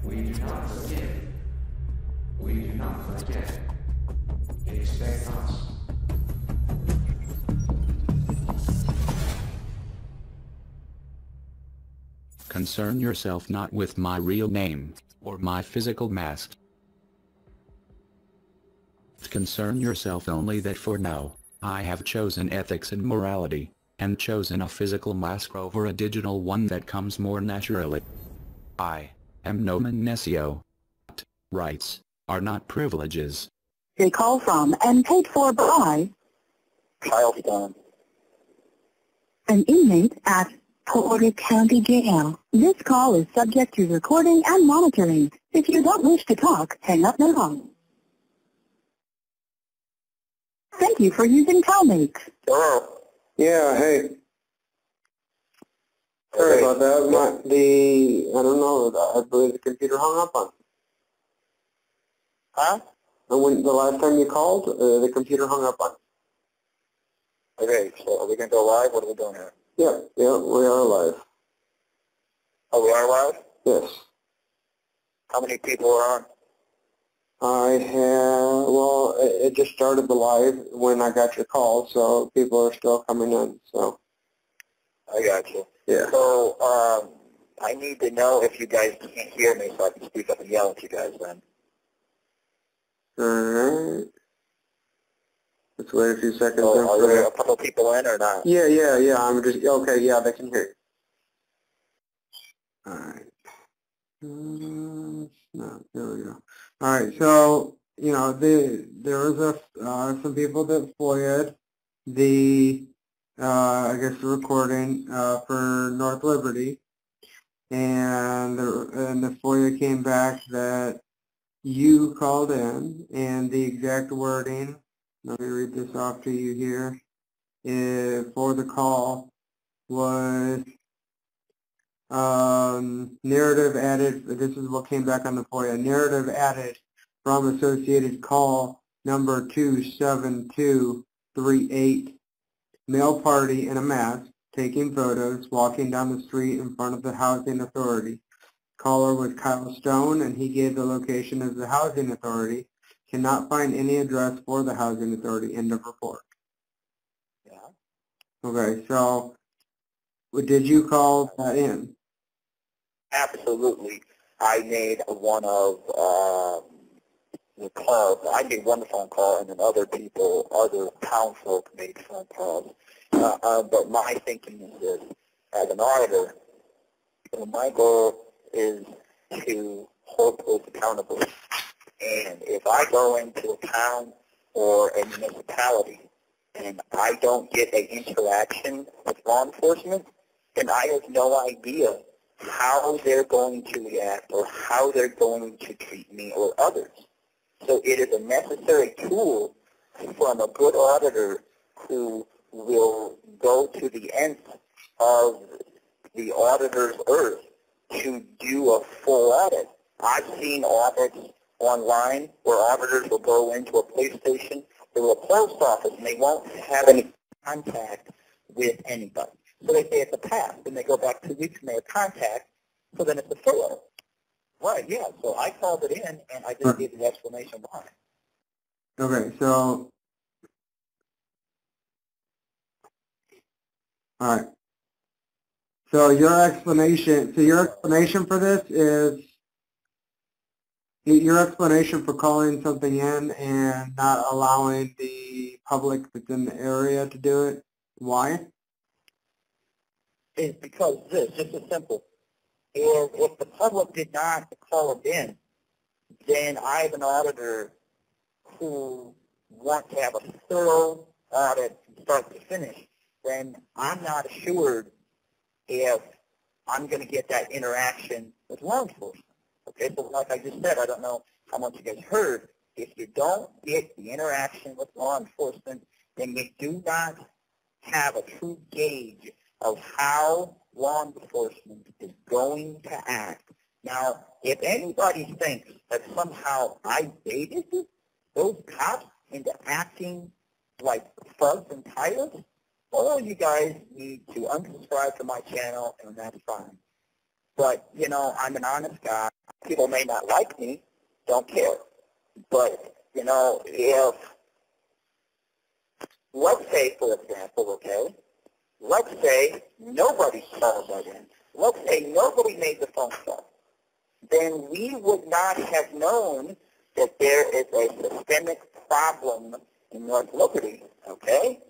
We do not forgive. We do not forget. Expect us. Concern yourself not with my real name, or my physical mask. Concern yourself only that for now, I have chosen ethics and morality, and chosen a physical mask over a digital one that comes more naturally. I am no Nescio. Rights are not privileges. A call from and paid for by Charleston. an inmate at Porter County Jail. This call is subject to recording and monitoring. If you don't wish to talk, hang up now. Thank you for using Telmate. Hello. Yeah, hey. Sorry about that. I don't know, I believe the computer hung up on me. Huh? And when the last time you called, the computer hung up on me. Okay, so are we going to go live? What are we doing here? Yeah, we are live. Oh, we are live? Yes. How many people are on? It just started the live when I got your call, so people are still coming in, so. I got you. Yeah. So, I need to know if you guys can't hear me so I can speak up and yell at you guys then. Alright. Let's wait a few seconds. So are there a couple people in or not? Yeah, I'm just, okay, yeah, they can hear you. Alright. No, there we go. Alright, so, there was some people that FOIA'd the, I guess the recording, for North Liberty, and the FOIA came back that you called in, and the exact wording, let me read this off to you here, for the call was narrative added, this is what came back on the FOIA, narrative added from associated call number 27238, male party in a mask, taking photos, walking down the street in front of the housing authority. Caller was Kyle Stone, and he gave the location as the housing authority. Cannot find any address for the housing authority. End of report. Yeah. Okay, so did you call that in? Absolutely. I made one of the calls. I made one phone call, and then other town folk made phone calls. But my thinking is this: as an auditor, my goal is to hold those accountable. And if I go into a town or a municipality and I don't get an interaction with law enforcement, then I have no idea how they're going to react or how they're going to treat me or others. So it is a necessary tool from a good auditor who will go to the nth of the auditor's earth to do a full audit. I've seen audits online where auditors will go into a police station or a post office and they won't have any contact with anybody. So they say it's a pass. Then they go back 2 weeks and they have contact, so then it's a fail. Right, yeah. So I called it in and I just gave the explanation why. Okay, so, all right. So your explanation for this is, your explanation for calling something in and not allowing the public that's in the area to do it, why? Is because this, just as simple. If the public did not call it in, then I have an auditor who wants to have a thorough audit from start to finish, then I'm not assured if I'm going to get that interaction with law enforcement. Okay, so like I just said, I don't know how much you guys heard. If you don't get the interaction with law enforcement, then you do not have a true gauge of how law enforcement is going to act. Now, if anybody thinks that somehow I baited those cops into acting like thugs and tyrants, well, you guys need to unsubscribe to my channel, and that's fine. But, I'm an honest guy. People may not like me, don't care. But, if, let's say, for example, okay, let's say nobody called that in. Let's say nobody made the phone call. Then we would not have known that there is a systemic problem in North Liberty, okay?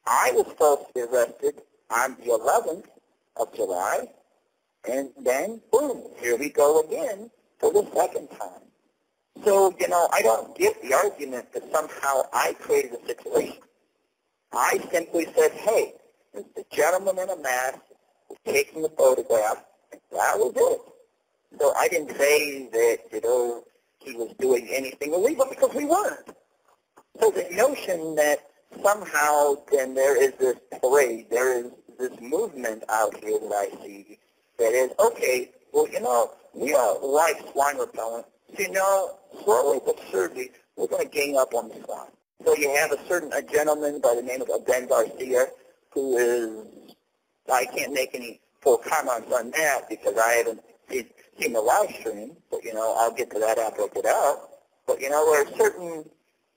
I was falsely arrested on the 11th of July, and then, boom, here we go again for the second time. So, I don't get the argument that somehow I created a situation. I simply said, hey, there's a gentleman in a mask who's taking the photograph, and that was it. So I didn't say that, he was doing anything illegal, because we weren't. So the notion that somehow then there is this parade, there is this movement out here that I see that is, okay, well, we are like swine repellent. So, slowly but surely, we're going to gang up on the swine. So you have a gentleman by the name of Ben Garcia, who is, I can't make any full comments on that because I haven't seen the live stream, but, I'll get to that after I get out. But, there are certain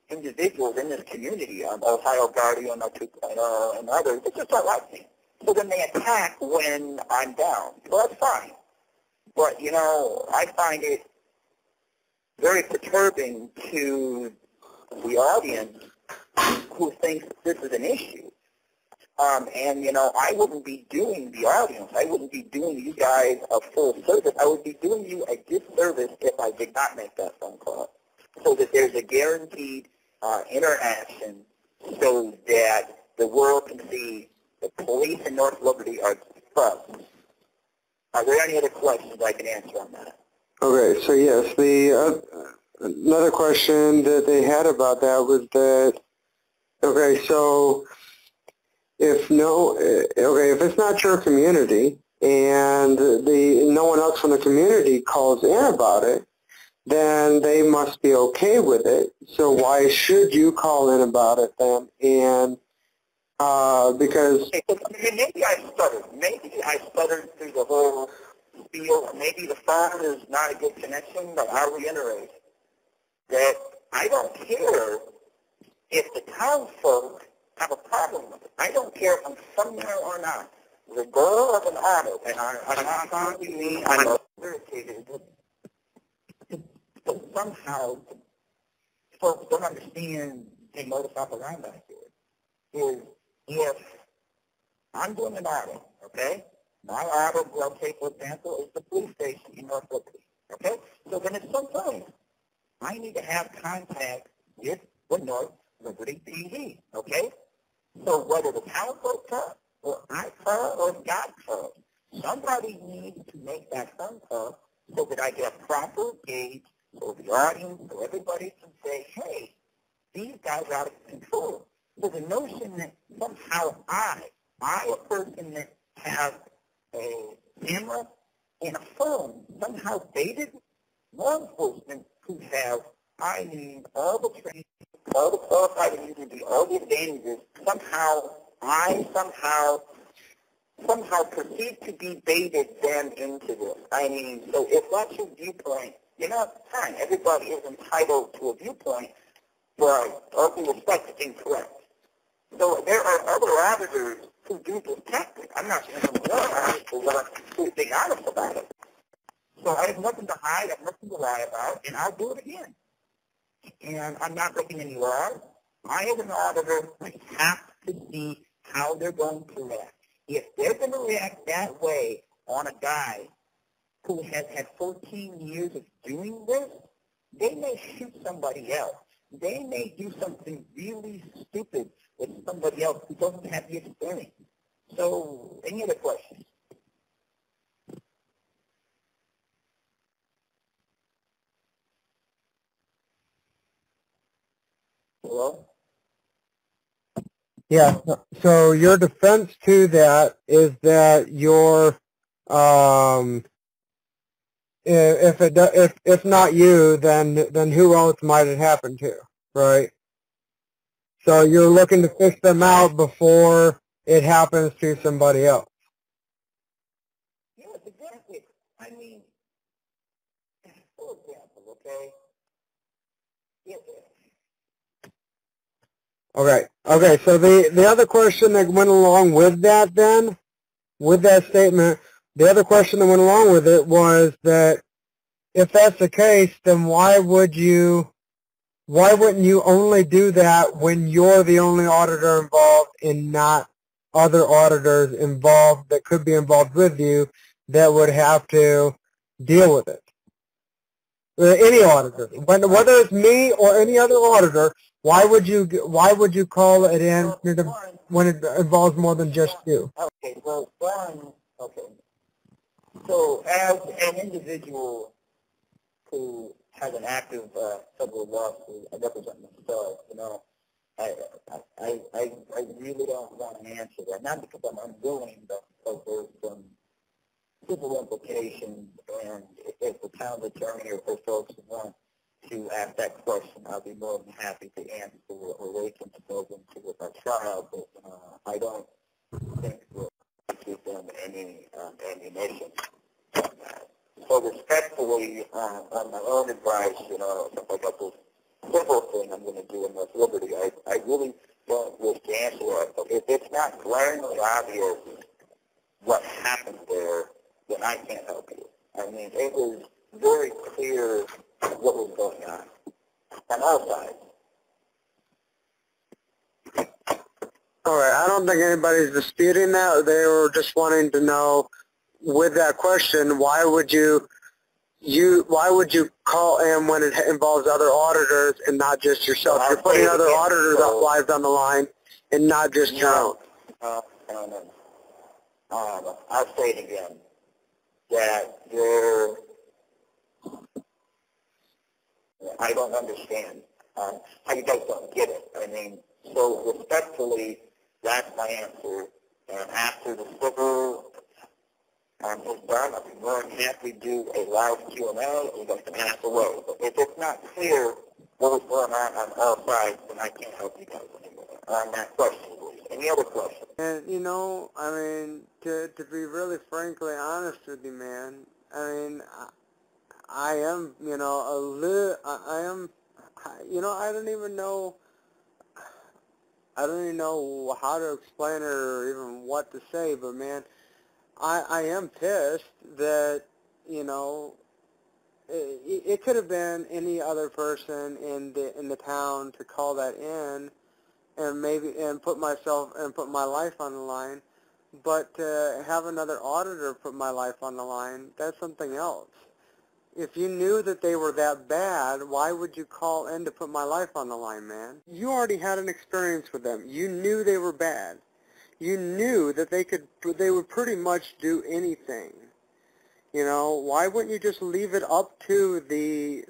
individuals in this community, Ohio Guardian, 2.0, and others, that just don't like me. So then they attack when I'm down. Well, that's fine. But, I find it very perturbing to the audience who thinks this is an issue. I wouldn't be doing the audience. I wouldn't be doing you guys a full service. I would be doing you a disservice if I did not make that phone call. So that there's a guaranteed interaction so that the world can see the police in North Liberty are thugs. Are there any other questions I can answer on that? Okay, so yes, the another question that they had about that was that, okay, so if it's not your community and no one else from the community calls in about it, then they must be okay with it. So why should you call in about it then? And because maybe I stuttered. Maybe I stuttered through the whole spiel. Maybe the phone is not a good connection, but I'll reiterate that I don't care if the townfolk have a problem with it. I don't care if I'm somewhere or not. The goal of an audit, and I'm not talking me, I'm irritated, but somehow folks don't understand the modus operandi here, is if I'm doing an audit, okay? My audit, let's say, for example, is the police station in North Liberty, okay? So then at some point, I need to have contact with the North Liberty PD, okay? So whether the town folk come, or I call, or God calls, somebody needs to make that phone call so that I get a proper gauge for the audience, so everybody can say, hey, these guys are out of control. So the notion that somehow I, a person that has a camera and a phone, somehow baited law enforcement who have, all the training, all the qualified immunity, all the advantages, somehow perceived to be baited them into this. So if that's your viewpoint, fine, everybody is entitled to a viewpoint, but all due respect, it's incorrect. So there are other auditors who do this tactic. I'm not saying I'm one auditor who's being honest about it. So I have nothing to hide, I have nothing to lie about, and I'll do it again. And I'm not breaking any laws. I, as an auditor, have to see how they're going to react. If they're going to react that way on a guy who has had 14 years of doing this, they may shoot somebody else. They may do something really stupid with somebody else who doesn't have the experience. So, any other questions? Hello? yeah, so your defense to that is that if not you, then who else might it happen to, right? So you're looking to fish them out before it happens to somebody else. Yes, exactly. Okay? Yeah. Okay. Okay. So the other question that went along with that then, with that statement, the other question that went along with it was that if that's the case, then why wouldn't you only do that when you're the only auditor involved and not other auditors involved that could be involved with you that would have to deal with it? Any auditor, whether it's me or any other auditor, why would you call it in when it involves more than just you? Okay, well, one, okay. So as an individual who has an active federal lawsuit, I represent myself, you know, I really don't want to answer that. Not because I'm unwilling, but because there's some civil implications, and if the town attorney or folks want to ask that question, I'll be more than happy to answer, or they can go into a trial, but I don't think we'll give them any ammunition on that. So respectfully, on my own advice, you know, since I got this civil thing I'm going to do in North Liberty, I really don't wish to answer that. But if it's not glaringly obvious what happened there, then I can't help you. I mean, it was very clear what was going on all sides. All right, I don't think anybody's disputing that. They were just wanting to know, with that question, why would you call in when it involves other auditors and not just yourself? You're putting other auditors' lives on the line and not just your own. I'll say it again, that I don't understand how you guys don't get it. I mean, so respectfully, that's my answer. And after the civil is done, I'll be more than happy to do a live Q&A, and you guys can ask away. But if it's not clear what was going on all sides, then I can't help you guys anymore on that question. Any other questions? And, you know, I mean, to be really frankly honest with you, man, I mean, I am, you know, I am, you know, I don't even know how to explain it or even what to say, but man, I am pissed that, you know, it could have been any other person in the town to call that in and put my life on the line, but to have another auditor put my life on the line, that's something else. If you knew that they were that bad, why would you call in to put my life on the line, man? You already had an experience with them. You knew they were bad. You knew that they would pretty much do anything. You know, why wouldn't you just leave it up to the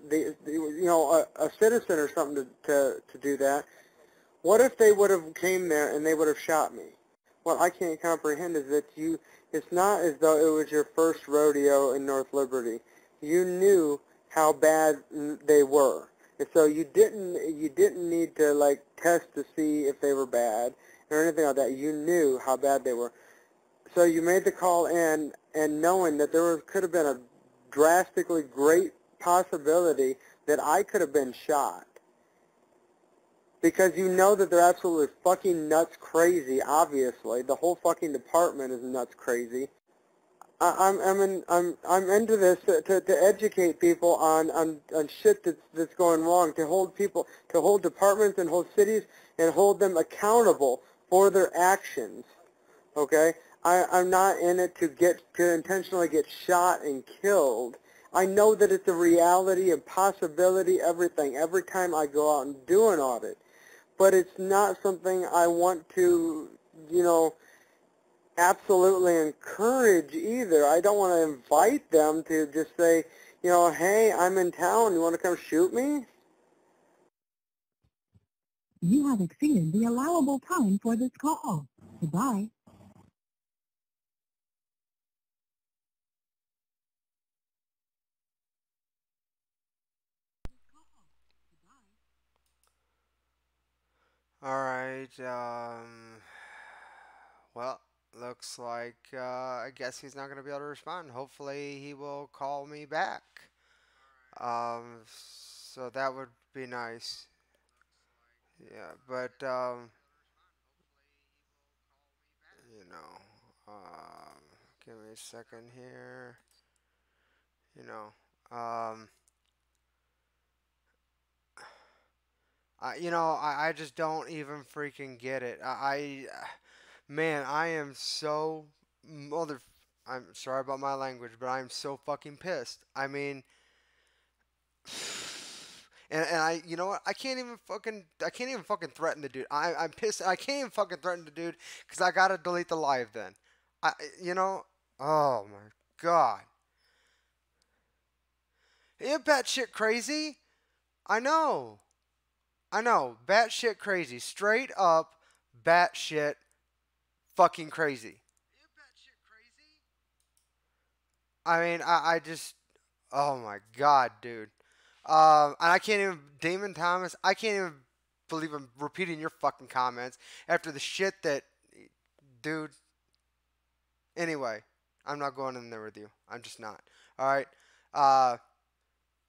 you know, a citizen or something to do that? What if they would have came there and they would have shot me? What I can't comprehend is that it's not as though it was your first rodeo in North Liberty. You knew how bad they were. And so you didn't need to like test to see if they were bad or anything like that. You knew how bad they were. So you made the call in, and knowing that could have been a drastically great possibility that I could have been shot. Because you know that they're absolutely fucking nuts crazy, obviously. The whole fucking department is nuts crazy. I'm into this to educate people on shit that's going wrong, to hold departments and hold cities and hold them accountable for their actions. Okay? I'm not in it to intentionally get shot and killed. I know that it's a reality and possibility, everything, every time I go out and do an audit. But it's not something I want to, you know, absolutely encourage either. I don't want to invite them to just say, you know, hey, I'm in town, you want to come shoot me? You have exceeded the allowable time for this call. Goodbye. Alright, well, looks like, I guess he's not going to be able to respond. Hopefully he will call me back. So that would be nice. Yeah, but you know, give me a second here. You know, um, I just don't even freaking get it. Man, I am so mother. I'm sorry about my language, but I'm so fucking pissed. I mean, and you know what? I can't even fucking threaten the dude. I'm pissed. I can't even fucking threaten the dude because I gotta delete the live then. I, you know, oh my god. Ain't batshit crazy? I know. I know. Batshit crazy. Straight up batshit fucking crazy. I mean, I just, oh my god, dude. And I can't even, Damon Thomas, I can't even believe I'm repeating your fucking comments after the shit that, dude. Anyway, I'm not going in there with you. I'm just not. All right. Uh,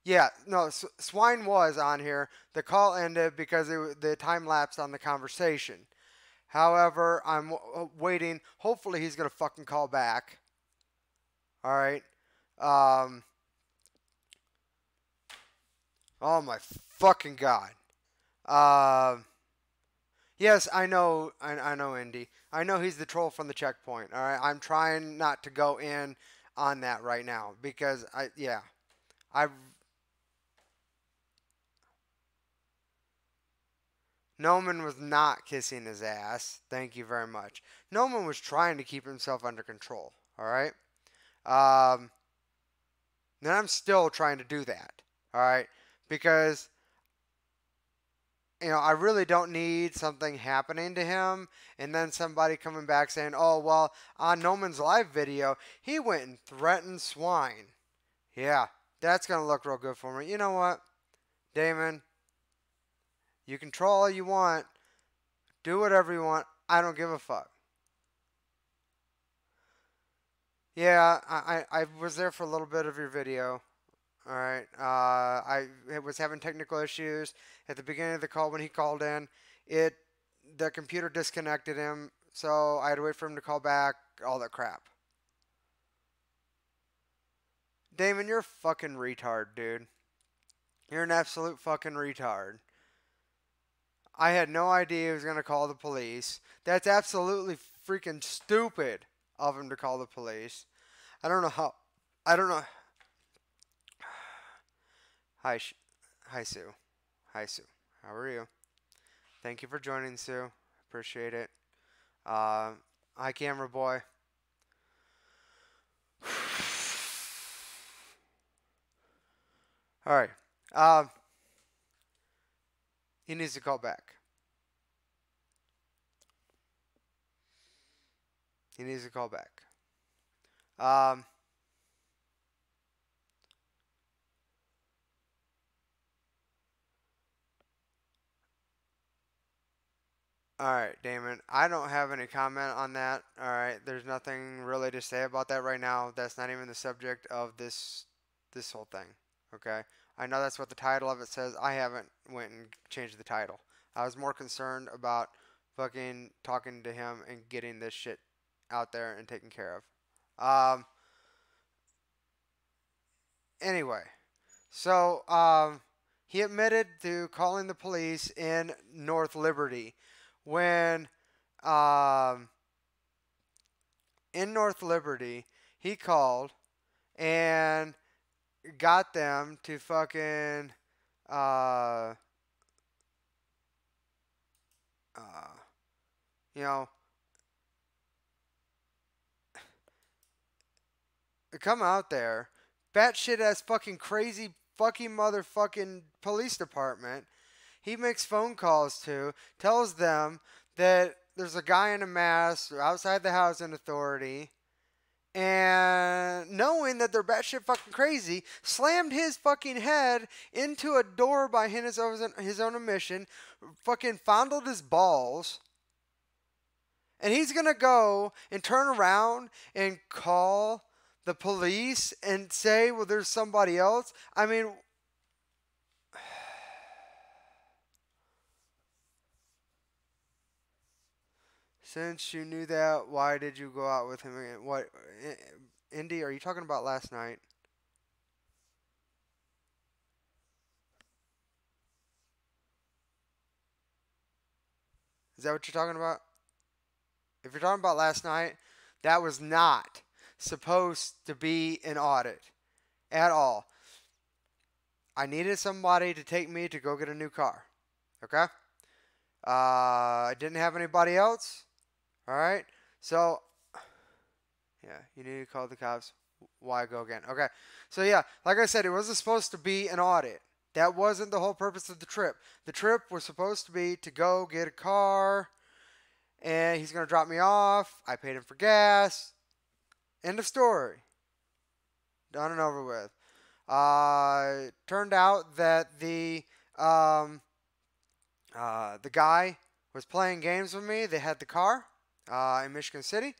yeah, no, Swine was on here. The call ended because the time lapsed on the conversation. However, I'm waiting. Hopefully, he's gonna fucking call back. All right. Um. Oh my fucking god. Um. Yes, I know. I know, Indy. I know he's the troll from the checkpoint. All right. I'm trying not to go in on that right now because I Noman was not kissing his ass. Thank you very much. Noman was trying to keep himself under control. All right. Um. And I'm still trying to do that. All right. Because I really don't need something happening to him and then somebody coming back saying, oh, well, on Noman's live video, he went and threatened Swine. Yeah, that's going to look real good for me. You know what, Damon? You can troll all you want. Do whatever you want. I don't give a fuck. Yeah, I was there for a little bit of your video. All right. I was having technical issues at the beginning of the call when he called in. The computer disconnected him, so I had to wait for him to call back. All that crap. Damon, you're a fucking retard, dude. You're an absolute fucking retard. I had no idea he was gonna call the police. That's absolutely freaking stupid of him to call the police. I don't know how. I don't know. Hi, hi, Sue. Hi, Sue. How are you? Thank you for joining, Sue. Appreciate it. Hi, camera boy. All right. He needs to call back. He needs to call back. All right, Damon. I don't have any comment on that. All right, there's nothing really to say about that right now. That's not even the subject of this whole thing. Okay. I know that's what the title of it says. I haven't went and changed the title. I was more concerned about fucking talking to him and getting this shit out there and taken care of. Anyway, so he admitted to calling the police in North Liberty when in North Liberty he called and got them to fucking uh, uh, you know come out there, batshit ass fucking crazy fucking motherfucking police department. He makes phone calls to, tells them that there's a guy in a mask outside the housing authority, and knowing that they're batshit fucking crazy, slammed his fucking head into a door by his own admission, fucking fondled his balls, and he's gonna go and turn around and call the police and say, well, there's somebody else. I mean, Since you knew that, why did you go out with him again? What, Indy? Are you talking about last night? Is that what you're talking about? If you're talking about last night, that was not supposed to be an audit at all. I needed somebody to take me to go get a new car. Okay? I didn't have anybody else. All right? So, yeah, you need to call the cops. Why go again? Okay. So, yeah, like I said, it wasn't supposed to be an audit. That wasn't the whole purpose of the trip. The trip was supposed to be to go get a car, and he's going to drop me off. I paid him for gas. End of story. Done and over with. Turned out that the guy was playing games with me. They had the car in Michigan City,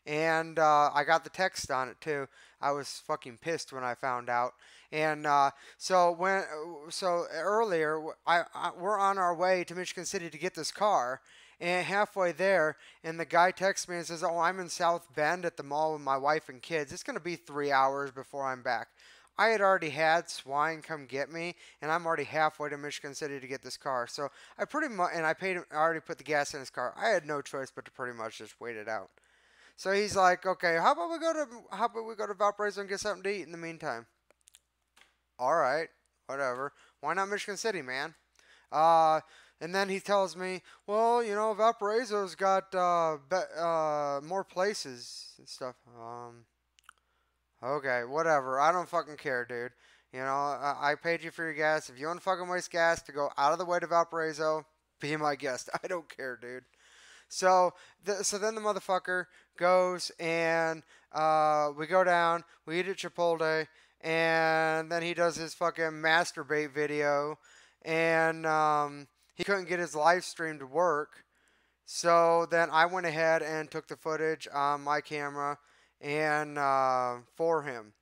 and I got the text on it too. I was fucking pissed when I found out. And so earlier, we're on our way to Michigan City to get this car, and halfway there, and the guy texts me and says, "Oh, I'm in South Bend at the mall with my wife and kids. It's gonna be 3 hours before I'm back." I had already had Swine come get me, and I'm already halfway to Michigan City to get this car. So I pretty much, and I paid him, I already put the gas in his car. I had no choice but to pretty much just wait it out. So he's like, "Okay, how about we go to Valparaiso and get something to eat in the meantime?" All right, whatever. Why not Michigan City, man? And then he tells me, "Well, Valparaiso's got more places and stuff." Okay, whatever. I don't fucking care, dude. I paid you for your gas. If you want to fucking waste gas to go out of the way to Valparaiso, be my guest. I don't care, dude. So then the motherfucker goes and we go down, we eat at Chipotle, and then he does his fucking masturbate video, and he couldn't get his live stream to work. So then I went ahead and took the footage on my camera and for him.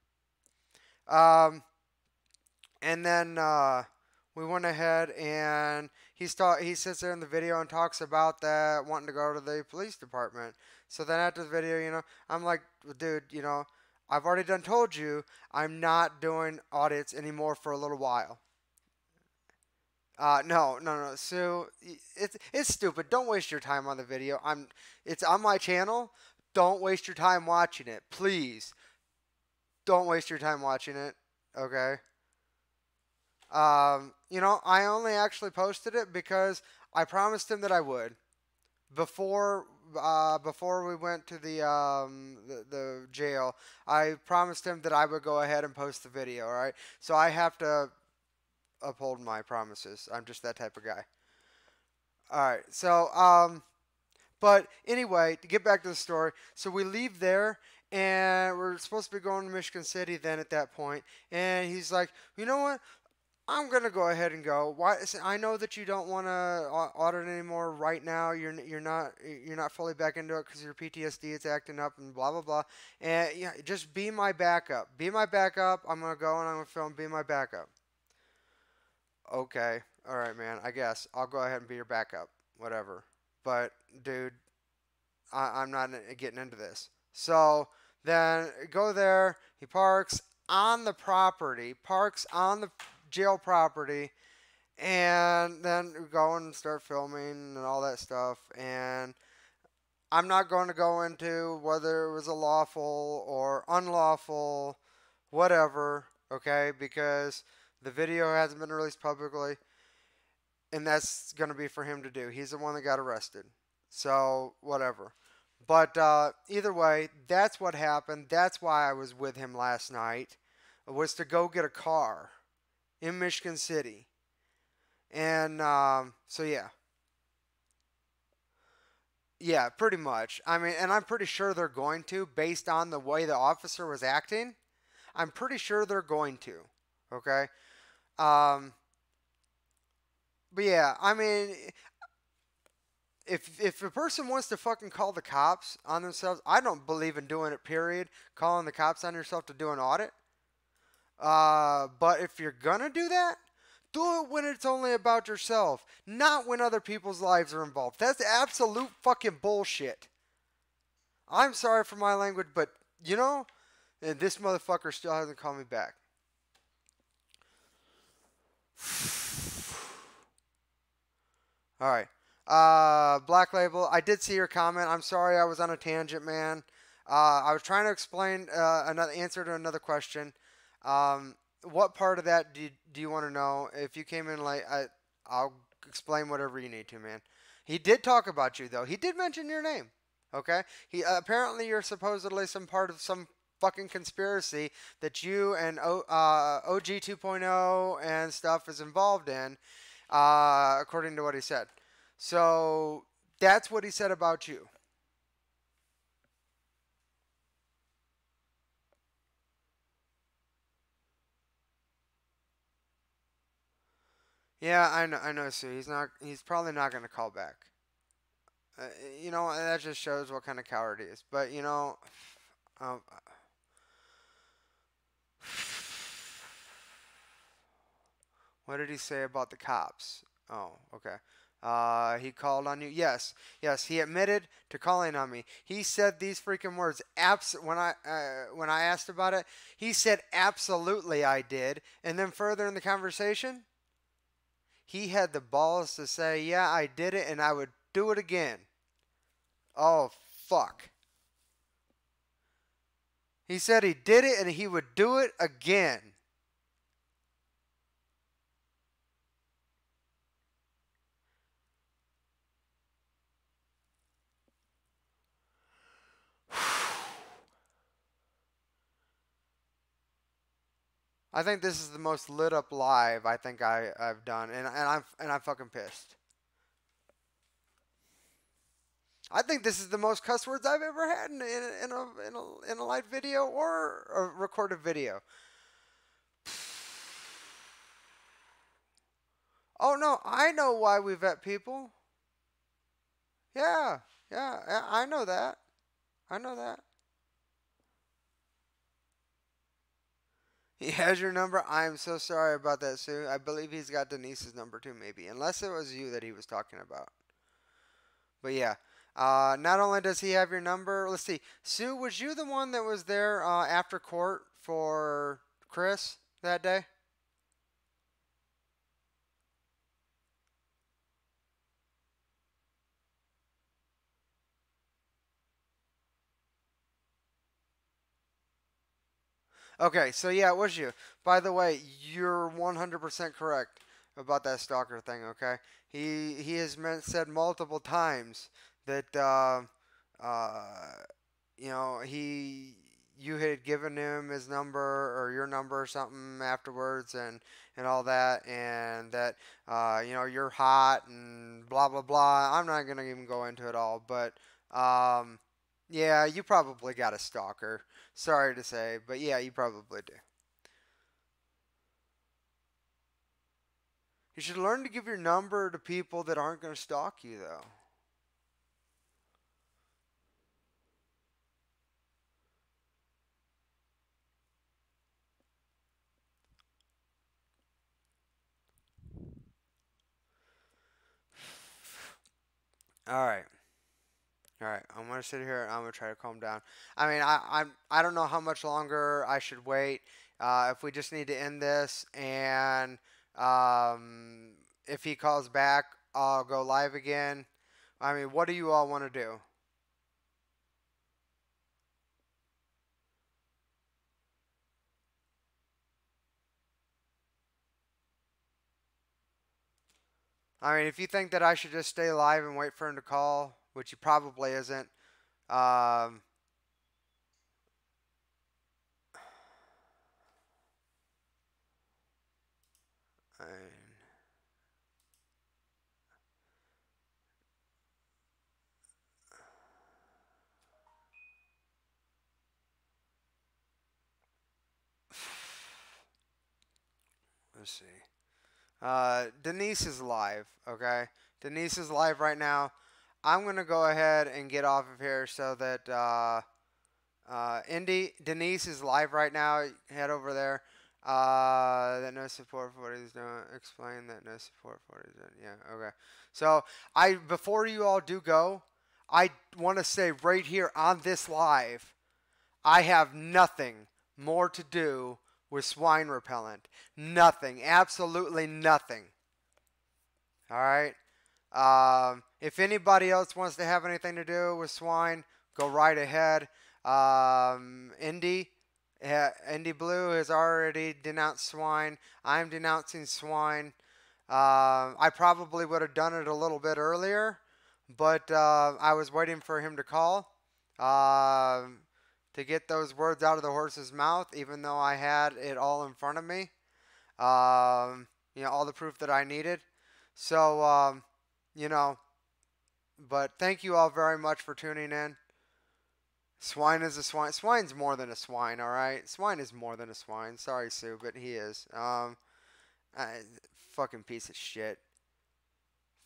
And then we went ahead and he sits there in the video and talks about that wanting to go to the police department. So then after the video, I'm like, "Dude, I've already done told you I'm not doing audits anymore for a little while." No, Sue, it's stupid. Don't waste your time on the video. It's on my channel. Don't waste your time watching it, please. Don't waste your time watching it. Okay. I only actually posted it because I promised him that I would before we went to the jail. I promised him that I would go ahead and post the video. All right. So I have to uphold my promises. I'm just that type of guy. All right. So but anyway, to get back to the story, so we leave there, and we're supposed to be going to Michigan City then at that point, and he's like, "You know what? I'm gonna go ahead and go. Why? I know that you don't want to audit anymore right now. You're not fully back into it because your PTSD is acting up and blah blah blah. And yeah, just be my backup. Be my backup. I'm gonna go and I'm gonna film. Be my backup." Okay, all right, man. I guess I'll go ahead and be your backup. Whatever. But dude, I'm not getting into this. So then go there. He parks on the property. Parks on the jail property, and then go and start filming and all that stuff. And I'm not going to go into whether it was a lawful or unlawful, whatever, okay, because the video hasn't been released publicly, and that's going to be for him to do. He's the one that got arrested, so whatever. But either way, that's what happened. That's why I was with him last night, was to go get a car in Michigan City. And so yeah. Yeah, pretty much. I mean, and I'm pretty sure they're going to, based on the way the officer was acting. I'm pretty sure they're going to. Okay? But yeah, I mean, if a person wants to fucking call the cops on themselves, I don't believe in doing it, period. Calling the cops on yourself to do an audit. But if you're gonna do that, Do it when it's only about yourself, not when other people's lives are involved. That's absolute fucking bullshit. I'm sorry for my language, but you know, and this motherfucker still hasn't called me back. All right. Black Label, I did see your comment. I'm sorry I was on a tangent, man. I was trying to explain another answer to another question. What part of that do you want to know? If you came in late, I'll explain whatever you need to, man. He did talk about you, though. He did mention your name. Okay? He apparently you're supposedly some part of some fucking conspiracy that you and OG 2.0 and stuff is involved in, according to what he said. So that's what he said about you. Yeah, I know, Sue. He's probably not going to call back. You know, that just shows what kind of coward he is. But you know, um, what did he say about the cops? Oh, okay. He called on you. Yes, yes. He admitted to calling on me. He said these freaking words. When I asked about it, he said absolutely I did. And then further in the conversation, he had the balls to say, yeah, I did it, and I would do it again. Oh, fuck. He said he did it, and he would do it again. I think this is the most lit up live I think I've done, and I'm fucking pissed. I think this is the most cuss words I've ever had in a live video or a recorded video. Oh no, I know why we vet people. Yeah, yeah, I know that. I know that. He has your number. I'm so sorry about that, Sue. I believe he's got Denise's number too, maybe. Unless it was you that he was talking about. But yeah. Not only does he have your number, let's see. Sue, was you the one that was there after court for Chris that day? Okay, so yeah, it was you. By the way, you're 100% correct about that stalker thing, okay? He has said multiple times that you know, you had given him his number or your number or something afterwards and all that, and that you know, you're hot and blah blah blah. I'm not gonna even go into it all, but yeah, you probably got a stalker. Sorry to say, but yeah, you probably do. You should learn to give your number to people that aren't going to stalk you, though. All right. All right, I'm gonna sit here and I'm gonna try to calm down. I mean, I don't know how much longer I should wait. If we just need to end this, and if he calls back, I'll go live again. I mean, what do you all want to do? I mean, if you think that I should just stay live and wait for him to call, which he probably isn't, um, I mean, let's see. Denise is live, okay? Denise is live right now. I'm going to go ahead and get off of here so that Denise is live right now. Head over there. That no support for what he's doing. Explain that no support for what he's doing. Yeah, okay. So before you all do go, I want to say right here on this live, I have nothing more to do with swine repellent. Nothing. Absolutely nothing. All right. If anybody else wants to have anything to do with swine, go right ahead. Indy Blue has already denounced swine. I'm denouncing swine. I probably would have done it a little bit earlier, but I was waiting for him to call to get those words out of the horse's mouth, even though I had it all in front of me. All the proof that I needed. So, you know, but thank you all very much for tuning in. Swine is a swine. Swine's more than a swine, all right? Swine is more than a swine. Sorry, Sue, but he is. Fucking piece of shit.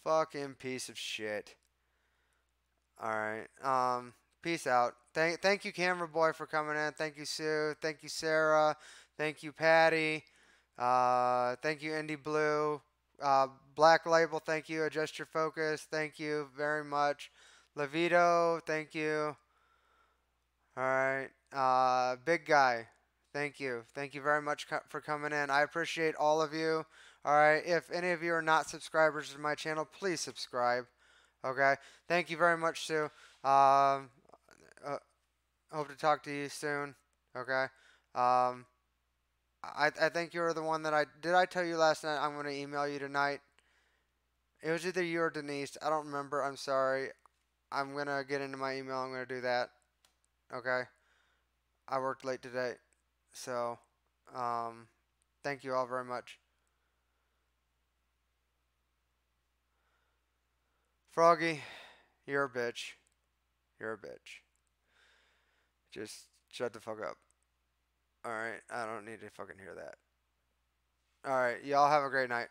Fucking piece of shit. All right. Peace out. Thank you, Camera Boy, for coming in. Thank you, Sue. Thank you, Sarah. Thank you, Patty. Thank you, Indy Blue. Black Label, thank you. Adjust Your Focus, thank you very much. Levito, thank you. All right. Big Guy, thank you. Thank you very much for coming in. I appreciate all of you. All right. If any of you are not subscribers to my channel, please subscribe. Okay. Thank you very much, Sue. Hope to talk to you soon. Okay. I think you were the one that did I tell you last night I'm going to email you tonight? It was either you or Denise. I don't remember. I'm sorry. I'm going to get into my email. I'm going to do that. Okay. I worked late today. So, thank you all very much. Froggy, you're a bitch. You're a bitch. Just shut the fuck up. Alright. I don't need to fucking hear that. Alright. Y'all have a great night.